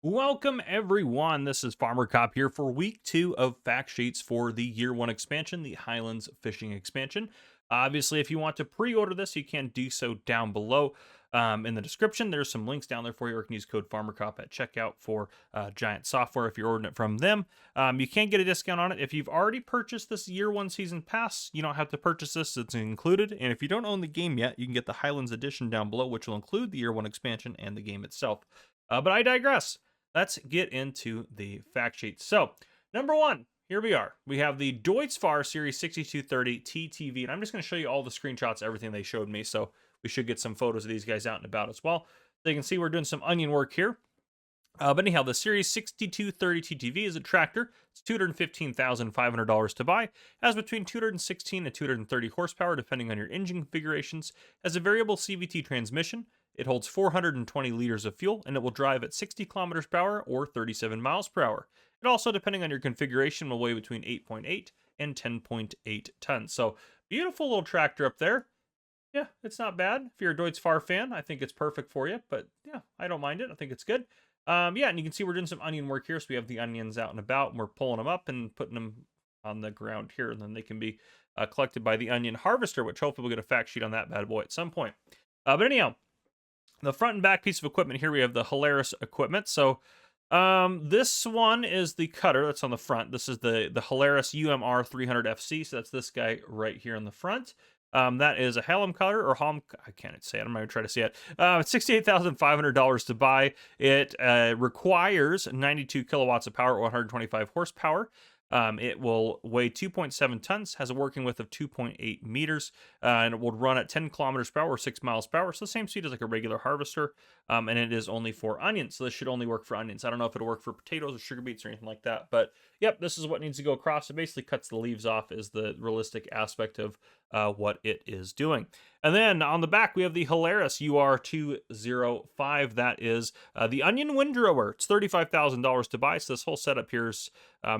Welcome everyone. This is Farmer Cop here for week 2 of fact sheets for the year 1 expansion, the Highlands Fishing Expansion. Obviously, if you want to pre-order this, you can do so down below in the description. There's some links down there for you, or you can use code FarmerCop at checkout for Giant Software if you're ordering it from them. You can get a discount on it. If you've already purchased this year 1 season pass, you don't have to purchase this. It's included. And if you don't own the game yet, you can get the Highlands edition down below, which will include the year 1 expansion and the game itself. But I digress. Let's get into the fact sheet. So, number 1, here we are. We have the Deutz-Fahr Series 6230 TTV, and I'm just going to show you all the screenshots, everything they showed me, so we should get some photos of these guys out and about as well. So you can see we're doing some onion work here. But anyhow, the Series 6230 TTV is a tractor. It's $215,500 to buy. Has between 216 and 230 horsepower, depending on your engine configurations. Has a variable CVT transmission. It holds 420 liters of fuel, and it will drive at 60 kilometers per hour or 37 miles per hour. It also, depending on your configuration, will weigh between 8.8 and 10.8 tons. So, beautiful little tractor up there. Yeah, it's not bad. If you're a Deutz-Fahr fan, I think it's perfect for you. But yeah, I don't mind it. I think it's good. Yeah, and you can see we're doing some onion work here. So we have the onions out and about, and we're pulling them up and putting them on the ground here. And then they can be collected by the onion harvester, which hopefully we'll get a fact sheet on that bad boy at some point. But anyhow, the front and back piece of equipment here, we have the Highlands equipment. So this one is the cutter that's on the front. This is the Highlands UMR 300FC. So that's this guy right here in the front. That is a Hallam cutter or Halm. I can't say it. I'm going to try to say it. It's $68,500 to buy. It requires 92 kilowatts of power or 125 horsepower. It will weigh 2.7 tons, has a working width of 2.8 meters, and it will run at 10 kilometers per hour or 6 miles per hour. So the same speed as like a regular harvester, and it is only for onions. So this should only work for onions. I don't know if it'll work for potatoes or sugar beets or anything like that, but yep, this is what needs to go across. It basically cuts the leaves off is the realistic aspect of what it is doing. And then on the back, we have the Highlands UR205. That is the onion windrower. It's $35,000 to buy. So this whole setup here is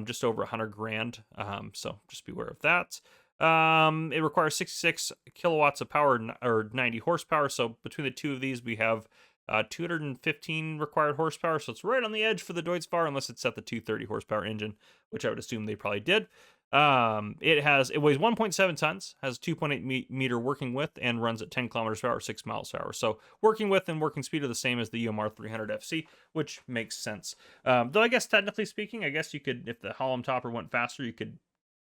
just over $100,000. So just beware of that. It requires 66 kilowatts of power or 90 horsepower. So between the two of these, we have 215 required horsepower. So it's right on the edge for the Deutz-Fahr, unless it's set the 230 horsepower engine, which I would assume they probably did. It weighs 1.7 tons, has 2.8 meter working width, and runs at 10 kilometers per hour, 6 miles per hour. So working width and working speed are the same as the UMR 300FC, which makes sense. Though I guess technically speaking, I guess you could, if the Hallam topper went faster, you could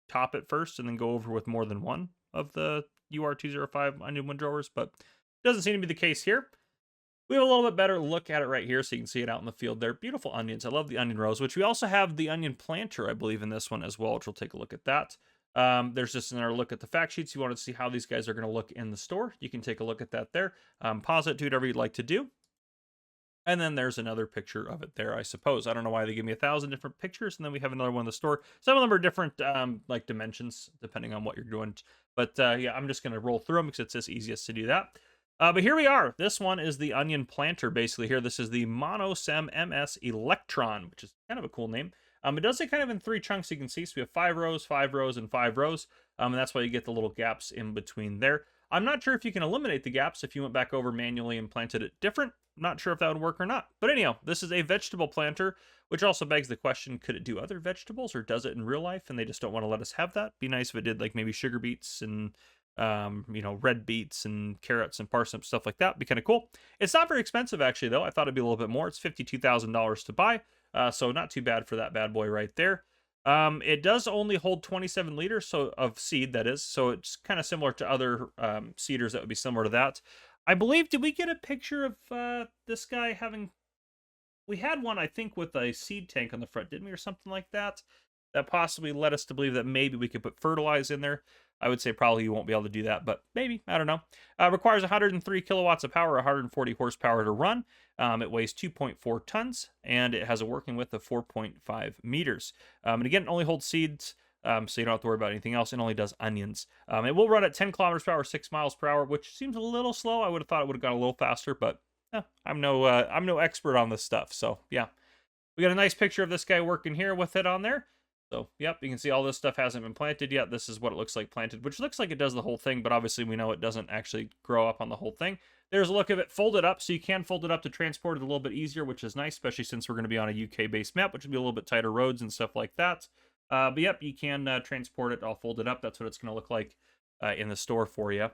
top it first and then go over with more than one of the UR205 onion windrowers, but it doesn't seem to be the case here. We have a little bit better look at it right here, so you can see it out in the field there. Beautiful onions. I love the onion rows, which we also have the onion planter, I believe, in this one as well, which we'll take a look at that. There's just another look at the fact sheets. You want to see how these guys are going to look in the store. You can take a look at that there. Pause it, do whatever you'd like to do. And then there's another picture of it there, I suppose. I don't know why they give me 1,000 different pictures, and then we have another one in the store. Some of them are different, like dimensions, depending on what you're doing. But yeah, I'm just going to roll through them because it's just easiest to do that. But here we are. This one is the onion planter, basically here. This is the Monosem MS Electron, which is kind of a cool name. It does it kind of in 3 chunks, you can see. So we have 5 rows, 5 rows, and 5 rows. And that's why you get the little gaps in between there. I'm not sure if you can eliminate the gaps if you went back over manually and planted it different. I'm not sure if that would work or not. But anyhow, this is a vegetable planter, which also begs the question, could it do other vegetables, or does it in real life and they just don't want to let us have that? Be nice if it did like maybe sugar beets and red beets and carrots and parsnips, stuff like that. Be kind of cool. It's not very expensive, actually, though. I thought it'd be a little bit more. It's $52,000 to buy, so not too bad for that bad boy right there. It does only hold 27 liters of seed, that is, so it's kind of similar to other seeders that would be similar to that. I believe, did we get a picture of this guy having... We had one, I think, with a seed tank on the front, didn't we, or something like that? That possibly led us to believe that maybe we could put fertilizer in there. I would say probably you won't be able to do that, but maybe. I don't know. Requires 103 kilowatts of power, 140 horsepower to run. It weighs 2.4 tons, and it has a working width of 4.5 meters. And again, it only holds seeds, so you don't have to worry about anything else. It only does onions. It will run at 10 kilometers per hour, 6 miles per hour, which seems a little slow. I would have thought it would have gone a little faster, but I'm no expert on this stuff. So yeah, we got a nice picture of this guy working here with it on there. So, yep, you can see all this stuff hasn't been planted yet. This is what it looks like planted, which looks like it does the whole thing, but obviously we know it doesn't actually grow up on the whole thing. There's a look of it folded up, so you can fold it up to transport it a little bit easier, which is nice, especially since we're going to be on a UK-based map, which will be a little bit tighter roads and stuff like that. But yep, you can transport it all folded up. That's what it's going to look like in the store for you.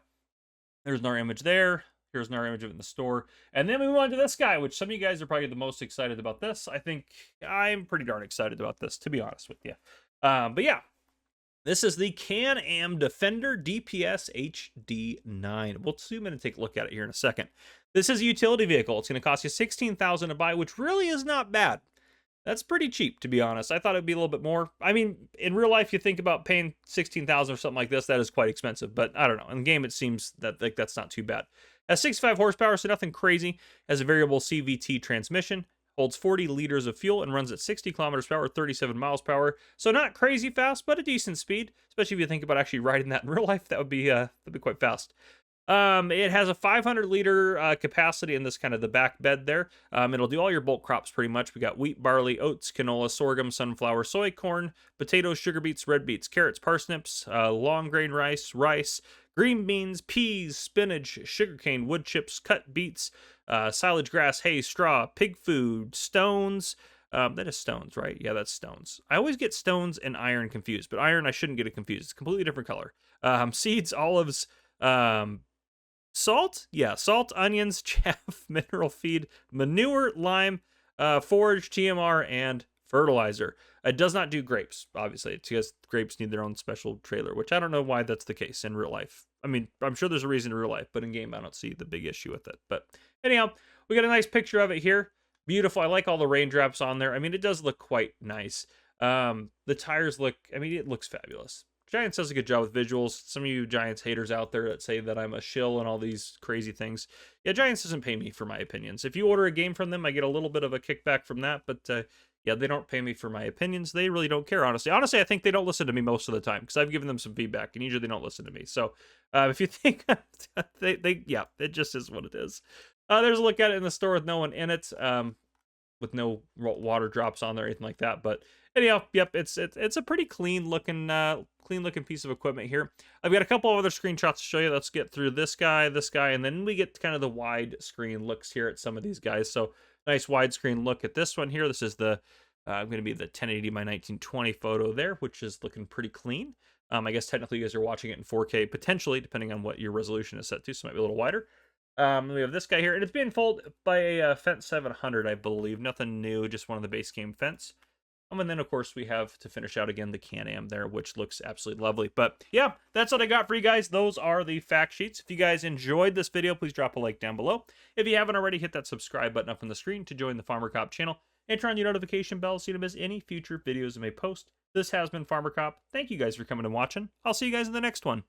There's another image there. Here's another image of it in the store. And then we move on to this guy, which some of you guys are probably the most excited about this. I think I'm pretty darn excited about this, to be honest with you. But yeah, this is the Can-Am Defender DPS HD9. We'll zoom in and take a look at it here in a second. This is a utility vehicle. It's going to cost you $16,000 to buy, which really is not bad. That's pretty cheap, to be honest. I thought it'd be a little bit more. I mean, in real life, you think about paying $16,000 or something like this, that is quite expensive. But I don't know. In the game, it seems that that's not too bad. Has 65 horsepower, so nothing crazy. Has a variable CVT transmission. Holds 40 liters of fuel and runs at 60 kilometers per hour, 37 miles per hour. So not crazy fast, but a decent speed. Especially if you think about actually riding that in real life, that'd be quite fast. It has a 500-liter capacity in this kind of the back bed there. It'll do all your bulk crops pretty much. We got wheat, barley, oats, canola, sorghum, sunflower, soy, corn, potatoes, sugar beets, red beets, carrots, parsnips, long grain rice, green beans, peas, spinach, sugarcane, wood chips, cut beets, silage grass, hay, straw, pig food, stones. That is stones, right? Yeah, that's stones. I always get stones and iron confused, but iron I shouldn't get it confused. It's a completely different color. Seeds, olives, salt, yeah, salt, onions, chaff, mineral feed, manure, lime, forage, TMR, and fertilizer. It does not do grapes, obviously. It's because grapes need their own special trailer, which I don't know why that's the case in real life. I mean, I'm sure there's a reason in real life, but in game, I don't see the big issue with it. But anyhow, we got a nice picture of it here. Beautiful. I like all the raindrops on there. I mean, it does look quite nice. The tires look, I mean, it looks fabulous. Giants does a good job with visuals. Some of you Giants haters out there that say that I'm a shill and all these crazy things. Yeah, Giants doesn't pay me for my opinions. If you order a game from them, I get a little bit of a kickback from that, but yeah, they don't pay me for my opinions. They really don't care, honestly. Honestly, I think they don't listen to me most of the time because I've given them some feedback, and usually they don't listen to me. So if you think yeah, it just is what it is. There's a look at it in the store with no one in it, with no water drops on there or anything like that. But anyhow, yep, it's a pretty clean looking piece of equipment here. I've got a couple of other screenshots to show you. Let's get through this guy, and then we get kind of the wide screen looks here at some of these guys. So nice widescreen look at this one here. This is the going to be the 1080 by 1920 photo there, which is looking pretty clean. I guess technically you guys are watching it in 4K, potentially, depending on what your resolution is set to, so it might be a little wider. We have this guy here, and it's being folded by a Fence 700, I believe. Nothing new, just one of the base game Fence. And then, of course, we have to finish out again the Can-Am there, which looks absolutely lovely. But yeah, that's what I got for you guys. Those are the fact sheets. If you guys enjoyed this video, please drop a like down below. If you haven't already, hit that subscribe button up on the screen to join the Farmer Cop channel. And turn on your notification bell so you don't miss any future videos I may post. This has been Farmer Cop. Thank you guys for coming and watching. I'll see you guys in the next one.